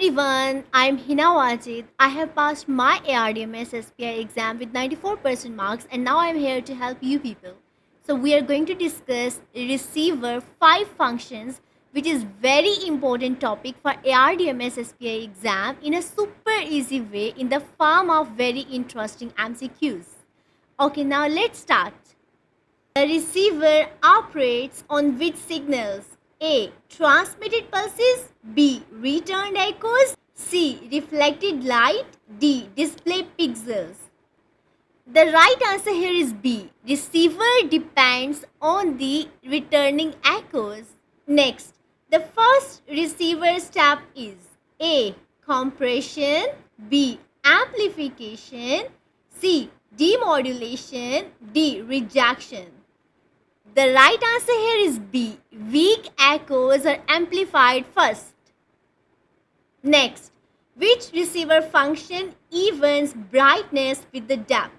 everyone, I'm Hina Wajid. I have passed my ARDMS SPI exam with 94% marks and now I'm here to help you people. So we are going to discuss receiver 5 functions, which is very important topic for ARDMS SPI exam in a super easy way in the form of very interesting MCQs. Okay, now let's start. The receiver operates on which signals? A. Transmitted pulses. B. Returned echoes. C. Reflected light. D. Display pixels. The right answer here is B. Receiver depends on the returning echoes. Next, the first receiver step is A. Compression. B. Amplification. C. Demodulation. D. Rejection. The right answer here is B. Weak echoes are amplified first. Next, which receiver function evens brightness with the depth?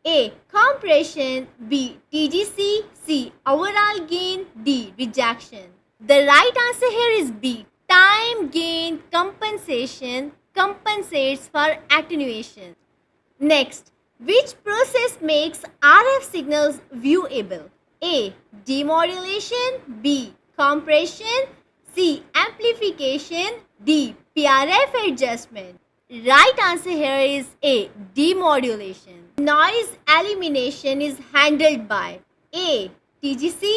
A. Compression. B. TGC. C. Overall gain. D. Rejection. The right answer here is B. Time gain compensation compensates for attenuation. Next, which process makes RF signals viewable? A. Demodulation. B. Compression. C. Amplification. D. PRF adjustment. Right answer here is A. Demodulation. Noise elimination is handled by A. TGC.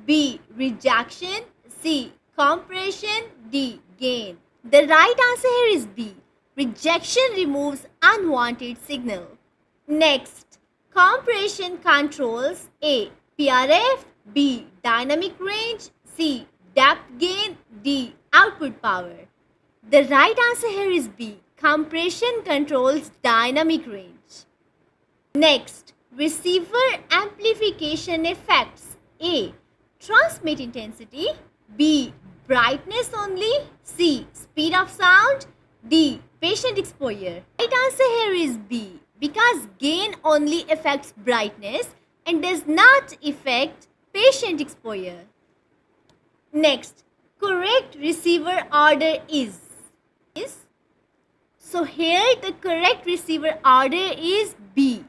B. Rejection. C. Compression. D. Gain. The right answer here is B. Rejection removes unwanted signal. Next, compression controls A. PRF. B. Dynamic range. C. Depth gain. D. Output power. The right answer here is B. Compression controls dynamic range. Next, receiver amplification effects. A. Transmit intensity. B. Brightness only. C. Speed of sound. D. Patient exposure. Right answer here is B. Because gain only affects brightness and does not affect patient exposure. Next, correct receiver order is. So here the correct receiver order is B.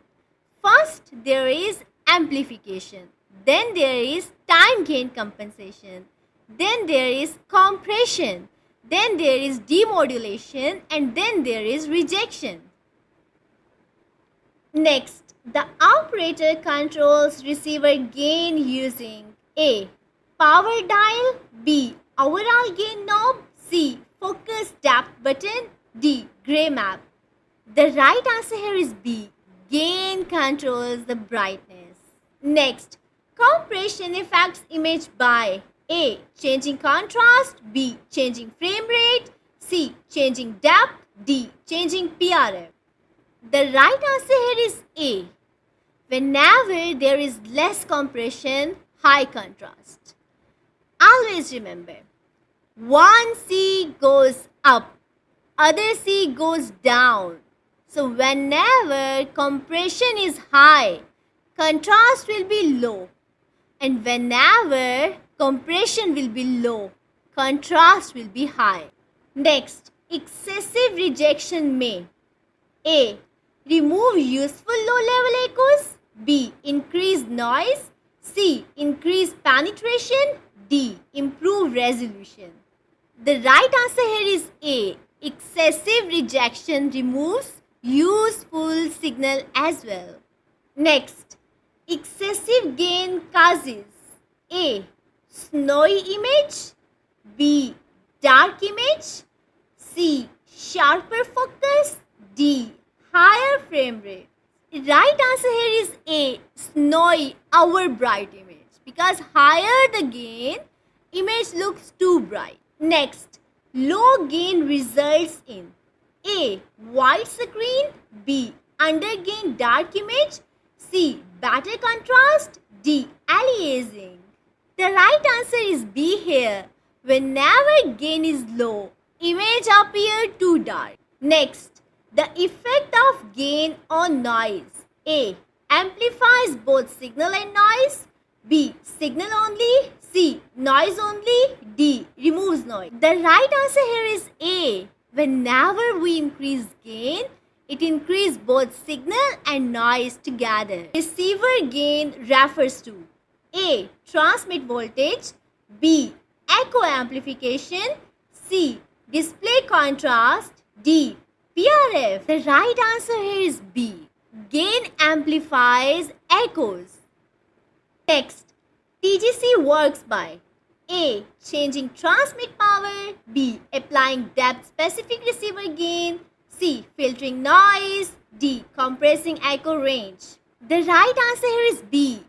First there is amplification, then there is time gain compensation, then there is compression, then there is demodulation, and then there is rejection. Next, the operator controls receiver gain using A. Power dial. B. Overall gain knob. C. Focus depth button. D. Gray map. The right answer here is B. Gain controls the brightness. Next, compression affects image by A. Changing contrast. B. Changing frame rate. C. Changing depth. D. Changing PRF. The right answer here is A. Whenever there is less compression, high contrast. Always remember, one C goes up, other C goes down. So whenever compression is high, contrast will be low. And whenever compression will be low, contrast will be high. Next, excessive rejection may A. Remove useful low-level echoes. B. Increase noise. C. Increase penetration. D. Improve resolution. The right answer here is A. Excessive rejection removes useful signal as well. Next, excessive gain causes A. Snowy image. B. Dark image. C. Sharper focus. D. Higher frame rate. Right answer here is A. Snowy or bright image. Because higher the gain, image looks too bright. Next, low gain results in A. White screen. B. Undergain dark image. C. Better contrast. D. Aliasing. The right answer is B here. Whenever gain is low, image appears too dark. Next, the effect of gain on noise. A. Amplifies both signal and noise. B. Signal only. C. Noise only. D. Removes noise. The right answer here is A. Whenever we increase gain, it increases both signal and noise together. Receiver gain refers to A. Transmit voltage, B. Echo amplification, C. Display contrast, D. PRF. The right answer here is B. Gain amplifies echoes. Next, TGC works by A. Changing transmit power, B. Applying depth-specific receiver gain, C. Filtering noise, D. Compressing echo range. The right answer here is B.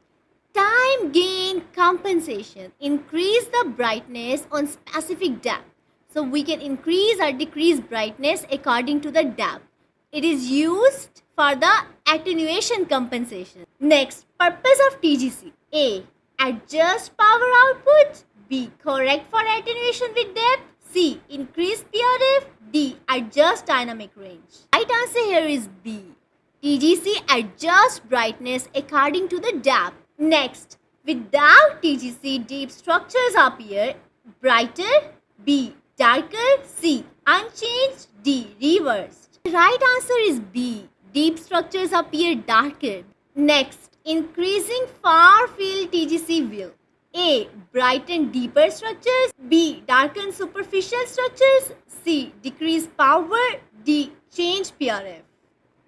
Time gain compensation. Increase the brightness on specific depth. So we can increase or decrease brightness according to the depth. It is used for the attenuation compensation. Next, purpose of TGC. A. Adjust power output. B. Correct for attenuation with depth. C. Increase PRF. D. Adjust dynamic range. Right answer here is B. TGC adjusts brightness according to the depth. Next, without TGC, deep structures appear brighter. B. Darker. C. Unchanged. D. Reversed. The right answer is B. Deep structures appear darker. Next, increasing far field TGC will A. Brighten deeper structures. B. Darken superficial structures. C. Decrease power. D. Change PRF.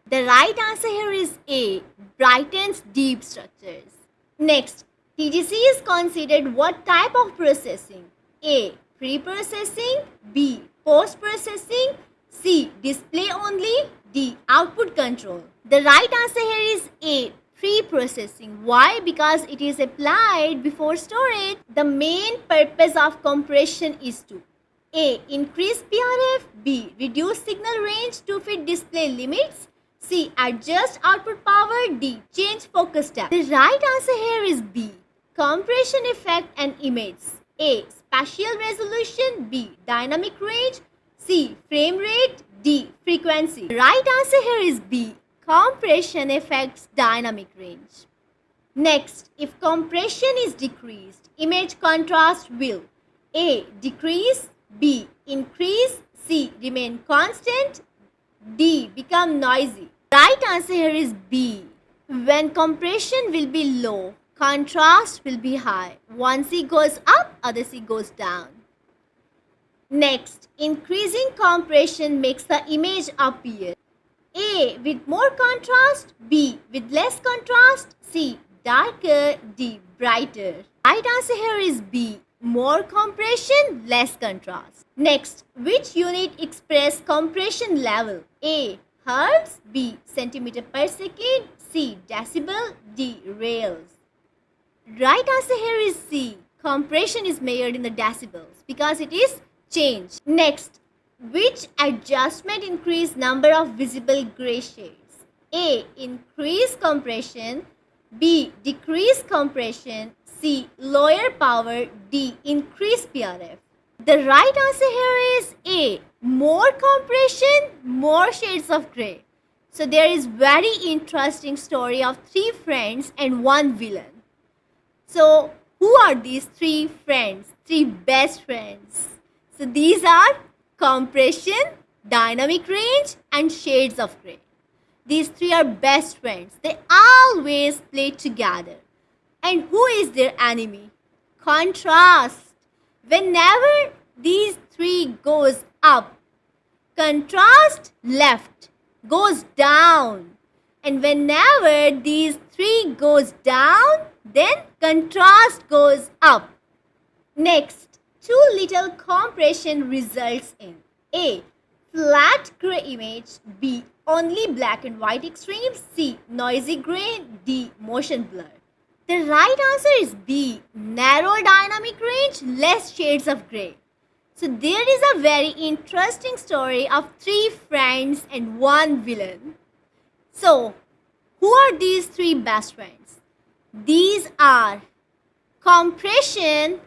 The right answer here is A. Brightens deep structures. Next, TGC is considered what type of processing? A. Pre-processing. B. Post-processing. C. Display only. D. Output control. The right answer here is A. Pre-processing. Why? Because it is applied before storage. The main purpose of compression is to A. Increase PRF. B. Reduce signal range to fit display limits. C. Adjust output power. D. Change focus depth. The right answer here is B. Compression effect and image. A. Spatial resolution. B. Dynamic range. C. Frame rate. D. Frequency. The right answer here is B. Compression affects dynamic range. Next, if compression is decreased, image contrast will A. Decrease. B. Increase. C. Remain constant. D. Become noisy. Right answer here is B. When compression will be low, contrast will be high. One C goes up, other C goes down. Next, increasing compression makes the image appear A. With more contrast. B. With less contrast. C. Darker. D. Brighter. Right answer here is B. More compression, less contrast. Next, which unit express compression level? A. Hertz. B. Centimeter per second. C. Decibel. D. Rales. Right answer here is C. Compression is measured in the decibels because it is change. Next, which adjustment increase number of visible gray shades? A. Increase compression. B. Decrease compression. C. Lower power. D. Increase PRF. The right answer here is A. More compression, more shades of gray. So there is very interesting story of three friends and one villain. So who are these three friends? Three best friends. So these are compression, dynamic range, and shades of gray. These three are best friends. They always play together. And who is their enemy? Contrast. Whenever these three goes up, contrast left goes down. And whenever these three goes down, then contrast goes up. Next, too little compression results in A. Flat gray image. B. Only black and white extremes. C. Noisy gray. D. Motion blur. The right answer is B. Narrow dynamic range, less shades of gray. So there is a very interesting story of three friends and one villain. So who are these three best friends? These are compression,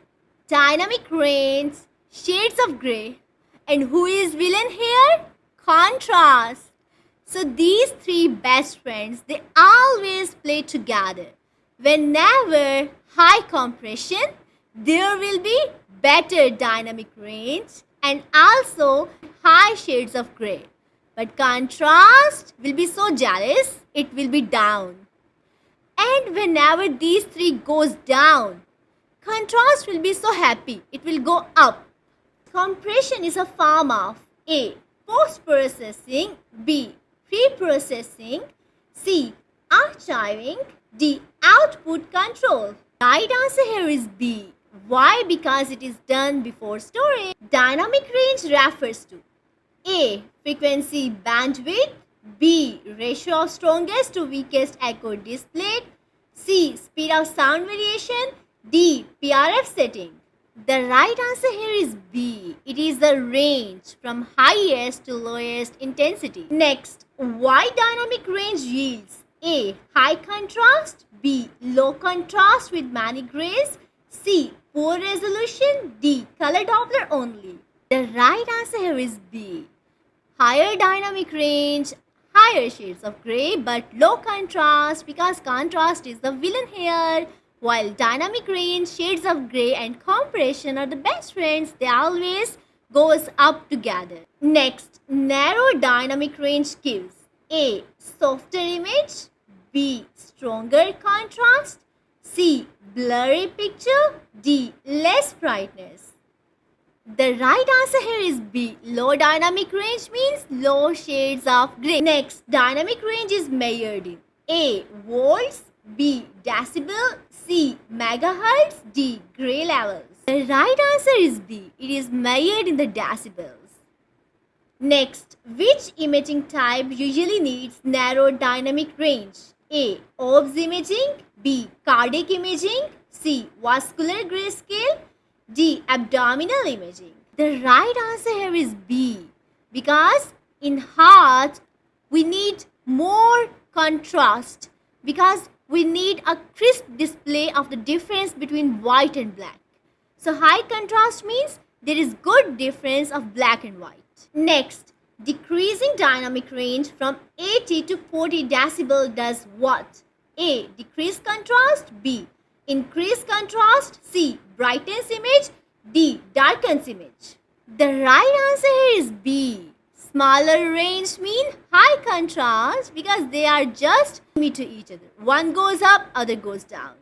dynamic range, shades of gray. And who is villain here? Contrast. So these three best friends, they always play together. Whenever high compression, there will be better dynamic range, and also high high shades of gray. But contrast will be so jealous, it will be down. And whenever these three goes down, contrast will be so happy, it will go up. Compression is a form of A. Post-processing, B. Pre-processing, C. Archiving, D. Output control. Right answer here is B. Why? Because it is done before storage. Dynamic range refers to A. Frequency bandwidth, B. Ratio of strongest to weakest echo displayed, C. Speed of sound variation, D. PRF setting. The right answer here is B. It is the range from highest to lowest intensity. Next, why dynamic range yields A. High contrast, B. Low contrast with many grays, C. Poor resolution, D. Color Doppler only. The right answer here is B. Higher dynamic range, higher shades of gray, but low contrast because contrast is the villain here. While dynamic range, shades of gray and compression are the best friends, they always goes up together. Next, narrow dynamic range gives A. Softer image, B. Stronger contrast, C. Blurry picture, D. Less brightness. The right answer here is B. Low dynamic range means low shades of gray. Next, dynamic range is measured in A. Volts, B. Decibel, C. Megahertz, D. Gray levels. The right answer is B. It is measured in the decibels. Next, which imaging type usually needs narrow dynamic range? A. Orbs imaging, B. Cardiac imaging, C. Vascular grayscale, D. Abdominal imaging. The right answer here is B. Because in heart, we need more contrast. Because we need a crisp display of the difference between white and black. So high contrast means there is good difference of black and white. Next, decreasing dynamic range from 80 to 40 decibel does what? A. Decrease contrast, B. Increase contrast, C. Brightens image, D. Darkens image. The right answer here is B. Smaller range mean high contrast because they are just meet to each other. One goes up, other goes down.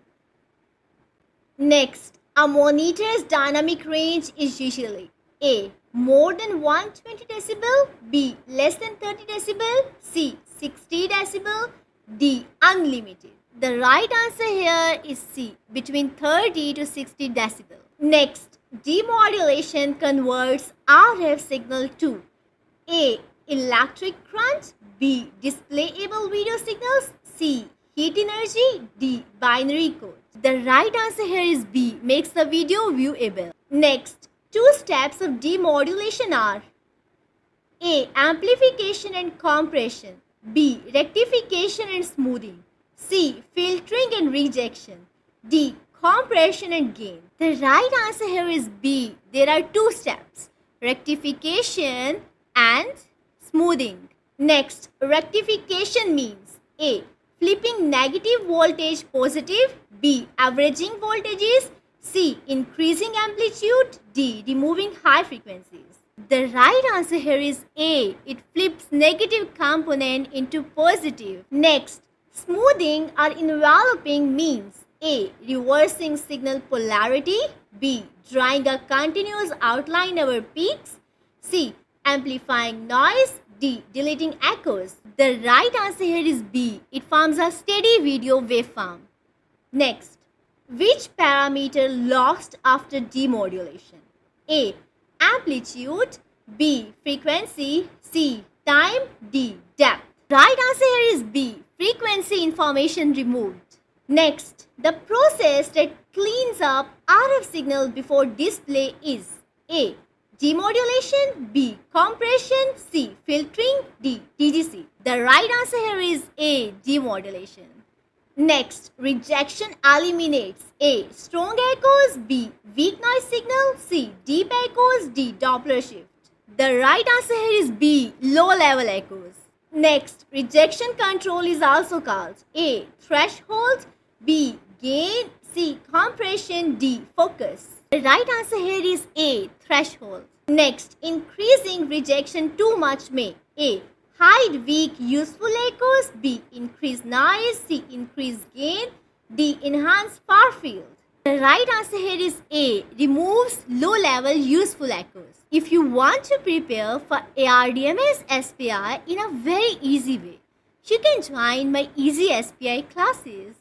Next, a monitor's dynamic range is usually A. More than 120 decibel, B. Less than 30 decibel, C. 60 decibel, D. Unlimited. The right answer here is C. Between 30 to 60 decibel. Next, demodulation converts RF signal to A. Electric current, B. Displayable video signals, C. Heat energy, D. Binary code. The right answer here is B. Makes the video viewable. Next, two steps of demodulation are A. Amplification and compression, B. Rectification and smoothing, C. Filtering and rejection, D. Compression and gain. The right answer here is B. There are two steps, rectification and smoothing. Next, rectification means A. Flipping negative voltage positive, B. Averaging voltages, C. Increasing amplitude, D. Removing high frequencies. The right answer here is A. It flips negative component into positive. Next, smoothing or enveloping means A. Reversing signal polarity, B. Drawing a continuous outline over peaks, C. Amplifying noise, D. Deleting echoes. The right answer here is B. It forms a steady video waveform. Next, which parameter lost after demodulation? A. Amplitude, B. Frequency, C. Time, D. Depth. Right answer here is B. Frequency information removed. Next, the process that cleans up RF signal before display is A. Demodulation, B. Compression, C. Filtering, D. TGC. The right answer here is A. Demodulation. Next, rejection eliminates A. Strong echoes, B. Weak noise signal, C. Deep echoes, D. Doppler shift. The right answer here is B. Low level echoes. Next, rejection control is also called A. Threshold, B. Gain, C. Compression, D. Focus. The right answer here is A. Threshold. Next, increasing rejection too much may A. Hide weak useful echoes, B. Increase noise, C. Increase gain, D. Enhance far field. The right answer here is A. Removes low level useful echoes. If you want to prepare for ARDMS SPI in a very easy way, you can join my Easy SPI classes.